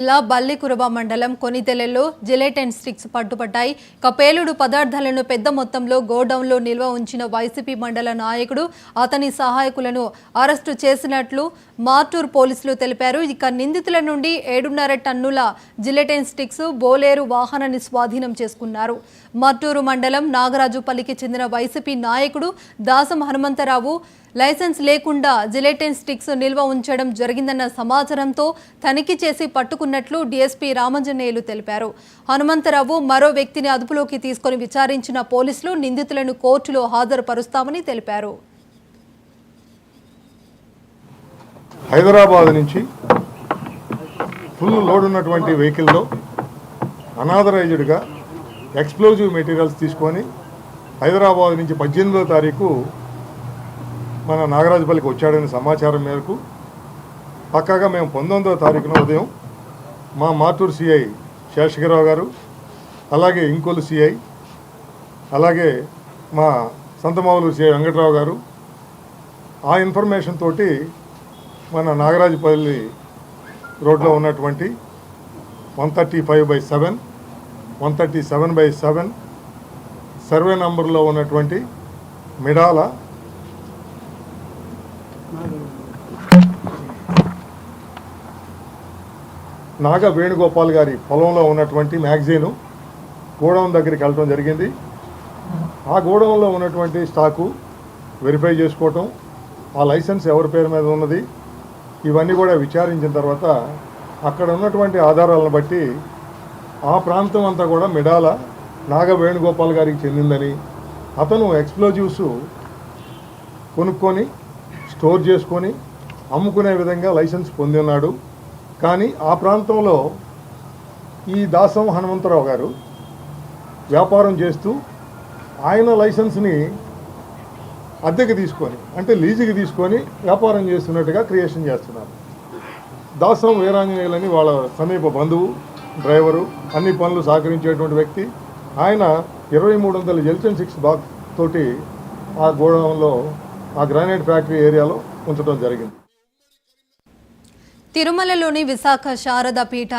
జిల్లా బల్లికురబ మండలం కొనితెలెల్లో gelatine sticks పట్టుపట్టాయి. పేలుడు పదార్థాలను పెద్ద మొత్తంలో గోడౌన్లో నిల్వ ఉంచిన వైసీపీ మండల నాయకుడు అతని సహాయకులను అరెస్టు చేసినట్లు మార్టూర్ పోలీసులు తెలిపారు. ఇక నిందితుల నుండి 7.5 టన్నుల జిలెటిన్ స్టిక్స్, బోలేరు వాహనాన్ని స్వాధీనం చేసుకున్నారు. మార్టూరు మండలం నాగరాజుపల్లికి చెందిన వైసీపీ నాయకుడు దాసం హనుమంతరావు లైసెన్స్ లేకుండా జిలెటిన్ స్టిక్స్ నిల్వ ఉంచడం జరిగిందన్న సమాచారంతో తనిఖీ చేసి పట్టుకున్నట్లు డీఎస్పీ రామంజనేయులు తెలిపారు. హనుమంతరావు మరో వ్యక్తిని అదుపులోకి తీసుకుని విచారించిన పోలీసులు నిందితులను కోర్టులో హాజరుపరుస్తామని తెలిపారు. హైదరాబాద్ నుంచి ఫుల్ లోడ్ ఉన్నటువంటి వెహికల్లో అనాథరైజ్డ్గా ఎక్స్ప్లోజివ్ మెటీరియల్స్ తీసుకొని హైదరాబాద్ నుంచి 18వ తారీఖు మన నాగరాజుపల్లికి వచ్చాడనే సమాచారం మేరకు పక్కాగా మేము 19వ తారీఖున ఉదయం మా మార్టూరు సిఐ శేషగిరావు గారు, అలాగే ఇంకోలు సిఐ, అలాగే మా సంతమావులు సిఐ వెంకట్రావు గారు ఆ ఇన్ఫర్మేషన్ తోటి మన నాగరాజుపల్లి రోడ్లో ఉన్నటువంటి 135/7, 137/7 సర్వే నంబర్లో ఉన్నటువంటి మిడాల నాగ వేణుగోపాల్ గారి పొలంలో ఉన్నటువంటి మ్యాగజైను గోడౌన్ దగ్గరికి వెళ్ళడం జరిగింది. ఆ గోడౌన్లో ఉన్నటువంటి స్టాకు వెరిఫై చేసుకోవటం, ఆ లైసెన్స్ ఎవరి పేరు మీద ఉన్నది, ఇవన్నీ కూడా విచారించిన తర్వాత అక్కడ ఉన్నటువంటి ఆధారాలను బట్టి ఆ ప్రాంతం అంతా కూడా మిడాల నాగ వేణుగోపాల్ గారికి చెందిందని, అతను ఎక్స్ప్లోజివ్స్ కొనుక్కొని స్టోర్ చేసుకొని అమ్ముకునే విధంగా లైసెన్స్ పొంది ఉన్నాడు. కానీ ఆ ప్రాంతంలో ఈ దాసం హనుమంతరావు గారు వ్యాపారం చేస్తూ ఆయన లైసెన్స్ని అద్దెకి తీసుకొని, అంటే లీజుకి తీసుకొని వ్యాపారం చేస్తున్నట్టుగా క్రియేషన్ చేస్తున్నారు. దాసం వీరాంజనేయులని వాళ్ళ సమీప బంధువు, డ్రైవరు, అన్ని పనులు సహకరించేటువంటి వ్యక్తి. ఆయన 2300 జిలెటిన్ స్టిక్స్ బాక్స్ తోటి ఆ గోడౌన్లో, ఆ గ్రానైట్ ఫ్యాక్టరీ ఏరియాలో ఉంచడం జరిగింది. తిరుమలలోని విశాఖ శారదా పీఠ